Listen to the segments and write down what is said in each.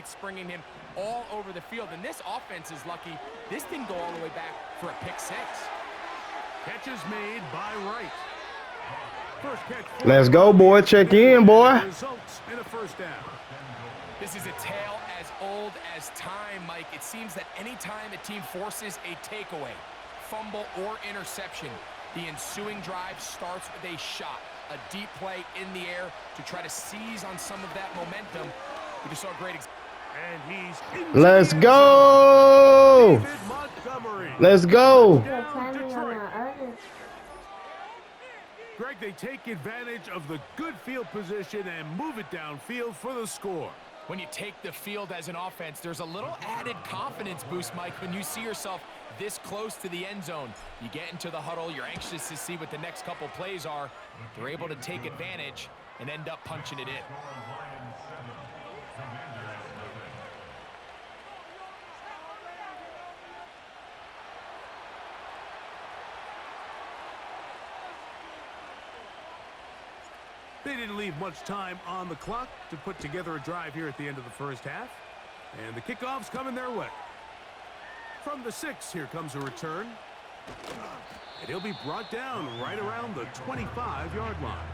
teammates springing him all over the field. And this offense is lucky. This didn't go all the way back for a pick six. Catch is made by Wright. First catch. Let's go, boy. Check in, boy. Results in a first down. This is a tale as old as time, Mike. It seems that any time a team forces a takeaway, fumble, or interception, the ensuing drive starts with a shot, a deep play in the air to try to seize on some of that momentum. We just saw a great example. And he's Let's go. David Montgomery. Let's go. Detroit. Greg, they take advantage of the good field position and move it downfield for the score. When you take the field as an offense, there's a little added confidence boost, Mike, when you see yourself this close to the end zone. You get into the huddle, you're anxious to see what the next couple plays are. They're able to take advantage and end up punching it in. They didn't leave much time on the clock to put together a drive here at the end of the first half. And the kickoff's coming their way. From the 6, here comes a return. And he'll be brought down right around the 25-yard line.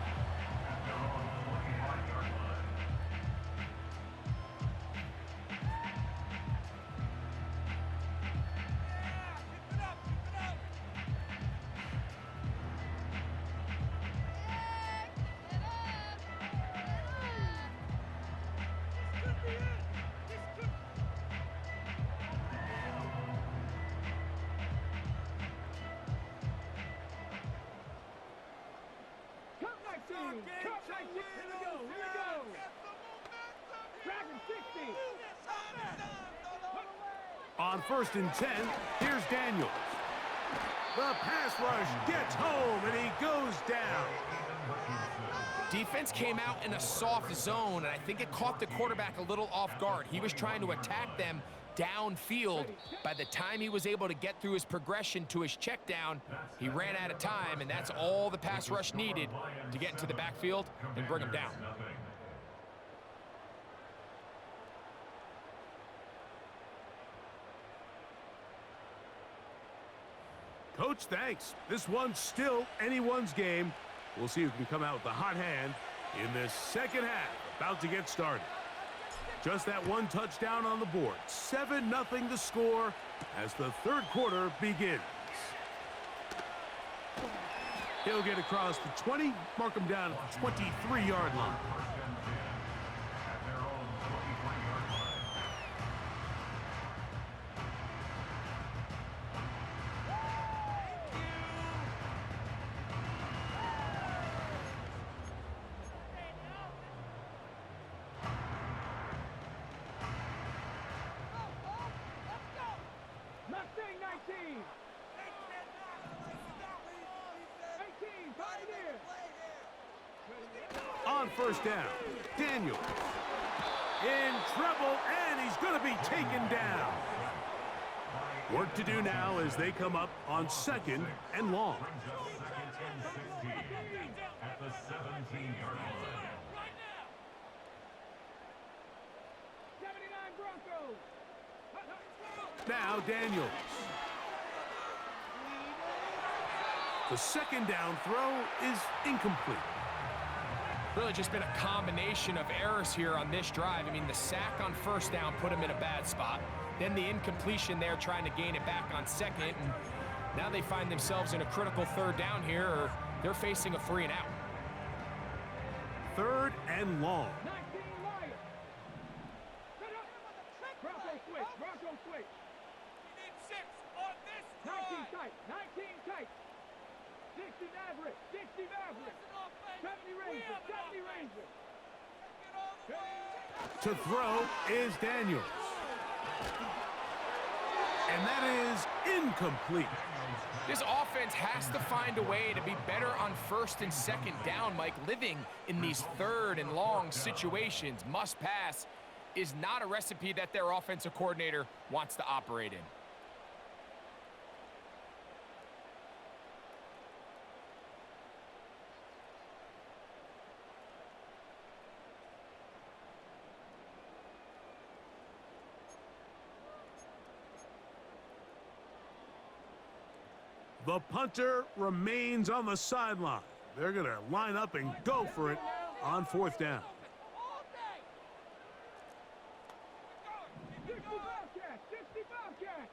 On 1st and 10, here's Daniels. The pass rush gets home, and he goes down. Defense came out in a soft zone, and I think it caught the quarterback a little off guard. He was trying to attack them downfield. By the time he was able to get through his progression to his check down, he ran out of time, and that's all the pass rush needed to get into the backfield and bring him down. Coach, thanks. This one's still anyone's game. We'll see who can come out with the hot hand in this second half. About to get started. Just that one touchdown on the board. 7-0 the score as the third quarter begins. He'll get across the 20, mark him down at the 23-yard line. On 1st down, Daniels in trouble, and he's going to be taken down. Work to do now as they come up on 2nd and long. Now Daniels. The 2nd down throw is incomplete. Really just been a combination of errors here on this drive. I mean, the sack on 1st down put him in a bad spot. Then the incompletion there trying to gain it back on 2nd. And now they find themselves in a critical 3rd down here, or they're facing a 3 and out. 3rd and long. 19 tight, 19 tight. 60 average, 60 average. 70 Ranger, 70 Ranger. To throw is Daniels. And that is incomplete. This offense has to find a way to be better on 1st and 2nd down, Mike. Living in these 3rd and long situations, must pass, is not a recipe that their offensive coordinator wants to operate in. The punter remains on the sideline. They're going to line up and go for it on 4th down. 60 Bobcat, 60 Bobcat.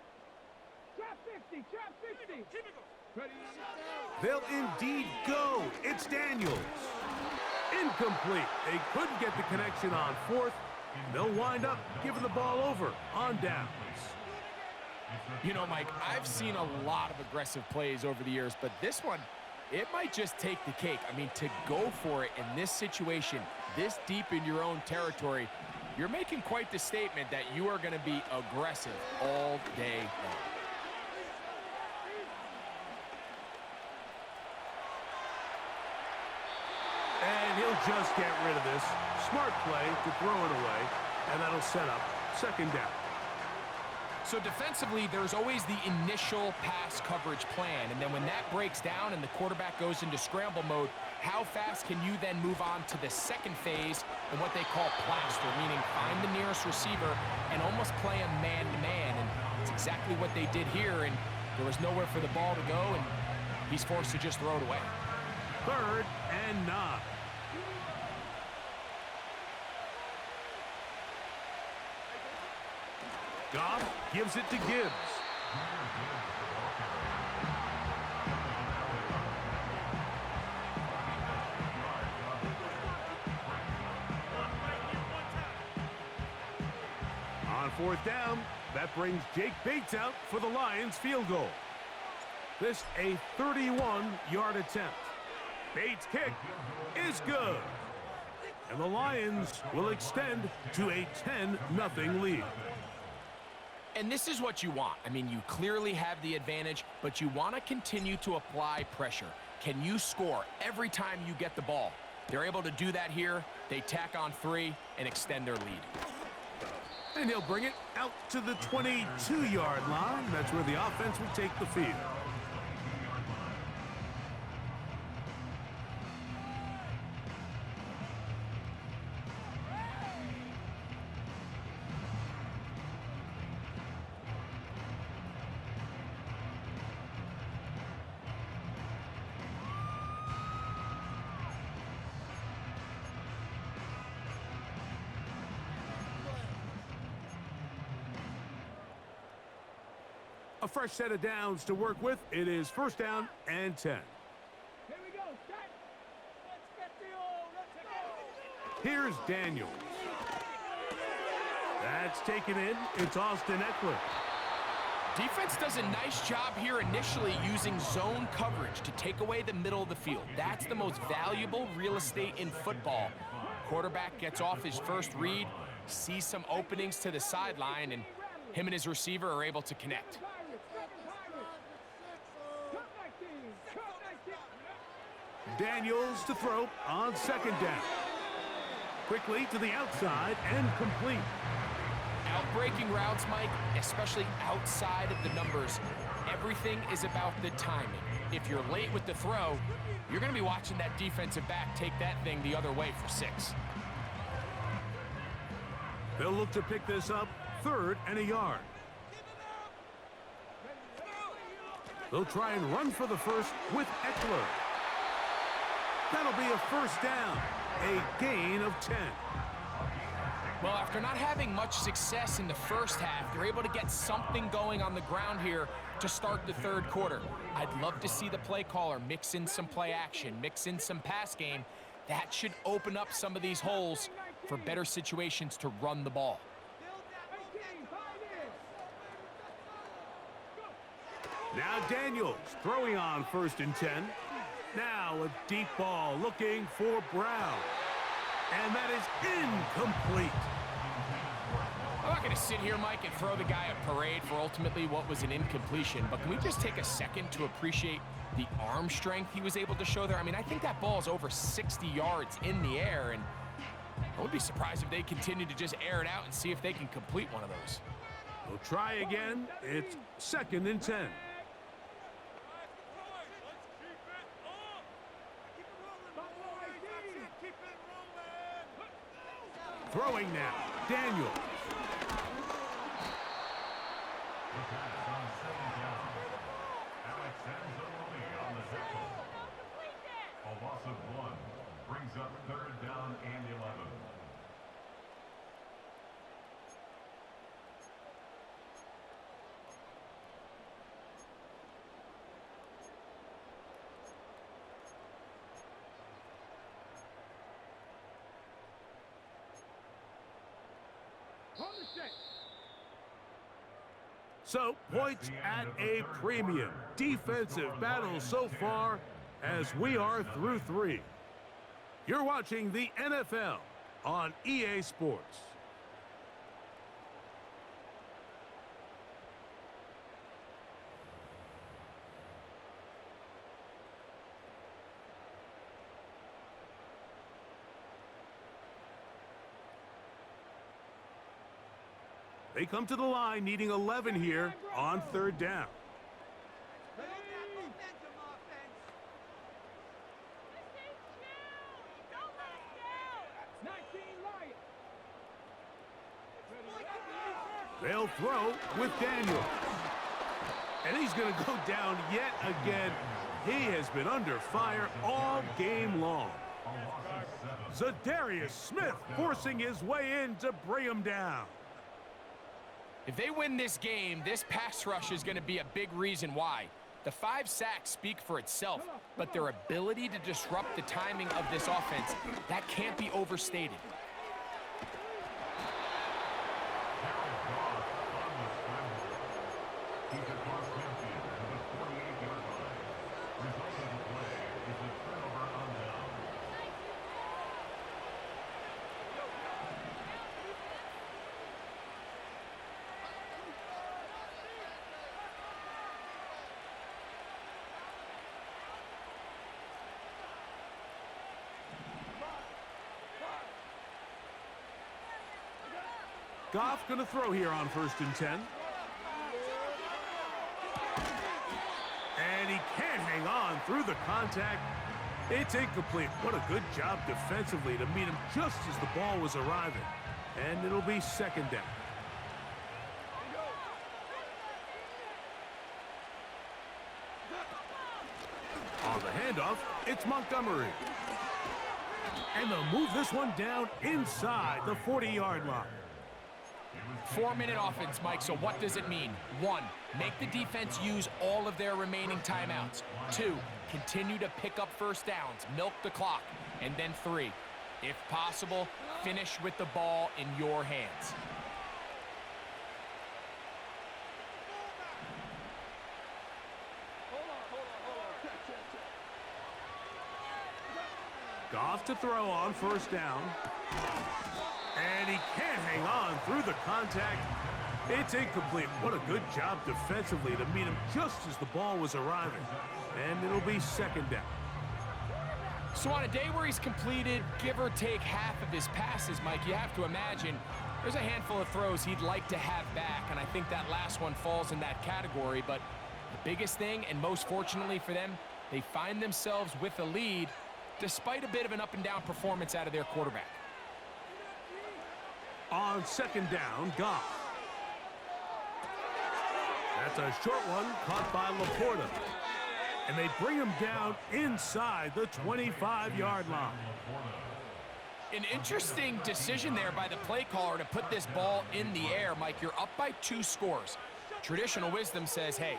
Trap 50, trap 50. Ready? They'll indeed go. It's Daniels. Incomplete. They couldn't get the connection on 4th. They'll wind up giving the ball over on downs. You know, Mike, I've seen a lot of aggressive plays over the years, but this one, it might just take the cake. I mean, to go for it in this situation, this deep in your own territory, you're making quite the statement that you are going to be aggressive all day long. And he'll just get rid of this. Smart play to throw it away, and that'll set up 2nd down. So defensively, there's always the initial pass coverage plan, and then when that breaks down and the quarterback goes into scramble mode, how fast can you then move on to the second phase and what they call plaster, meaning find the nearest receiver and almost play a man-to-man, and it's exactly what they did here, and there was nowhere for the ball to go, and he's forced to just throw it away. 3rd and 9. Goff gives it to Gibbs. On 4th down, that brings Jake Bates out for the Lions field goal. This a 31-yard attempt. Bates' kick is good. And the Lions will extend to a 10-0 lead. And this is what you want. I mean, you clearly have the advantage, but you want to continue to apply pressure. Can you score every time you get the ball? They're able to do that here. They tack on 3 and extend their lead. And he'll bring it out to the 22-yard line. That's where the offense will take the field. A fresh set of downs to work with. It is 1st down and 10. Here we go, set. Let's get the Here's Daniels. That's taken in. It's Austin Eckler. Defense does a nice job here initially using zone coverage to take away the middle of the field. That's the most valuable real estate in football. Quarterback gets off his first read, sees some openings to the sideline, and him and his receiver are able to connect. Daniels to throw on 2nd down. Quickly to the outside and complete. Outbreaking routes, Mike, especially outside of the numbers, everything is about the timing. If you're late with the throw, you're going to be watching that defensive back take that thing the other way for 6. They'll look to pick this up 3rd and a yard. They'll try and run for the first with Eckler. That'll be a 1st down, a gain of 10. Well, after not having much success in the first half, they're able to get something going on the ground here to start the 3rd quarter. I'd love to see the play caller mix in some play action, mix in some pass game. That should open up some of these holes for better situations to run the ball. Now Daniels throwing on 1st and 10. Now a deep ball looking for Brown. And that is incomplete. I'm not going to sit here, Mike, and throw the guy a parade for ultimately what was an incompletion, but can we just take a second to appreciate the arm strength he was able to show there? I mean, I think that ball is over 60 yards in the air, and I would be surprised if they continue to just air it out and see if they can complete one of those. We'll try again. It's 2nd and 10. Throwing now, Daniels. So, points at a premium. Defensive battle so far as we are through 3. You're watching the NFL on EA Sports. They come to the line needing 11 here on 3rd down. They'll throw with Daniel. And he's going to go down yet again. He has been under fire all game long. Zadarius Smith forcing his way in to bring him down. If they win this game, this pass rush is going to be a big reason why. The 5 sacks speak for itself, but their ability to disrupt the timing of this offense, that can't be overstated. Goff going to throw here on 1st and 10. And he can't hang on through the contact. It's incomplete. What a good job defensively to meet him just as the ball was arriving. And it'll be 2nd down. On the handoff, it's Montgomery. And they'll move this one down inside the 40-yard line. 4-minute offense, Mike, so what does it mean? 1, make the defense use all of their remaining timeouts. 2, continue to pick up 1st downs, milk the clock. And then 3, if possible, finish with the ball in your hands. Goff to throw on 1st down. And he can't hang on through the contact. It's incomplete. What a good job defensively to meet him just as the ball was arriving. And it'll be 2nd down. So on a day where he's completed, give or take half of his passes, Mike, you have to imagine there's a handful of throws he'd like to have back, and I think that last one falls in that category. But the biggest thing, and most fortunately for them, they find themselves with a lead despite a bit of an up-and-down performance out of their quarterback. On 2nd down, Goff. That's a short one caught by Laporta. And they bring him down inside the 25-yard line. An interesting decision there by the play caller to put this ball in the air. Mike, you're up by 2 scores. Traditional wisdom says, hey,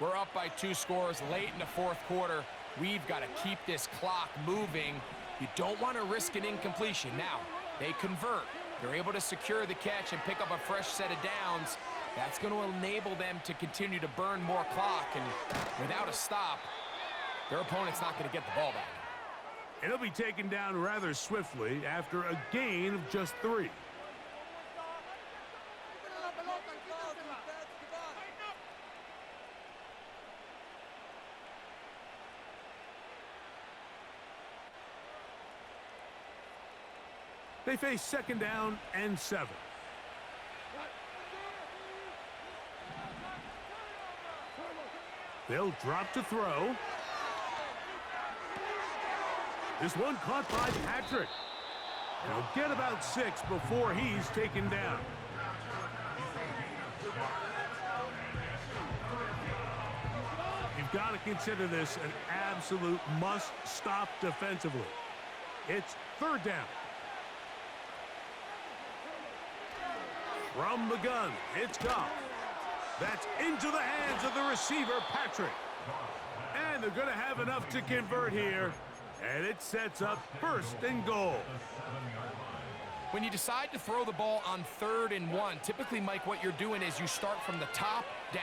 we're up by 2 scores late in the 4th quarter. We've got to keep this clock moving. You don't want to risk an incompletion. Now, they convert. They're able to secure the catch and pick up a fresh set of downs. That's going to enable them to continue to burn more clock, and without a stop, their opponent's not going to get the ball back. It'll be taken down rather swiftly after a gain of just 3. They face 2nd down and 7. They'll drop to throw. This one caught by Patrick. He'll get about 6 before he's taken down. You've got to consider this an absolute must-stop defensively. It's 3rd down. From the gun, it's Goff. That's into the hands of the receiver, Patrick. And they're going to have enough to convert here. And it sets up 1st and goal. When you decide to throw the ball on 3rd and 1, typically, Mike, what you're doing is you start from the top down.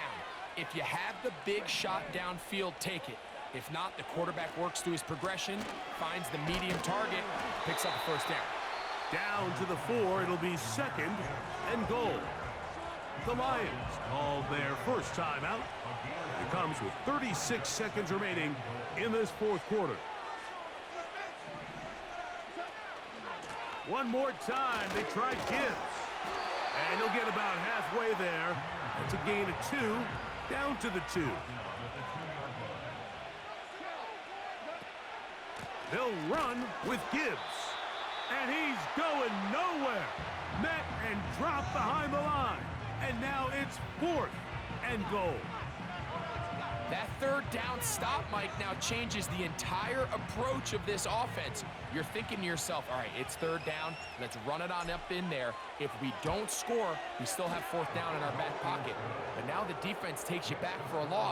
If you have the big shot downfield, take it. If not, the quarterback works through his progression, finds the medium target, picks up a first down. Down to the 4, it'll be 2nd and goal. The Lions called their first timeout. It comes with 36 seconds remaining in this 4th quarter. One more time, they try Gibbs. And he'll get about halfway there. That's a gain of 2, down to the 2. They'll run with Gibbs. And he's going nowhere. Met and dropped behind the line. And now it's 4th and goal. That 3rd down stop, Mike, now changes the entire approach of this offense. You're thinking to yourself, all right, it's 3rd down. Let's run it on up in there. If we don't score, we still have 4th down in our back pocket. But now the defense takes you back for a loss.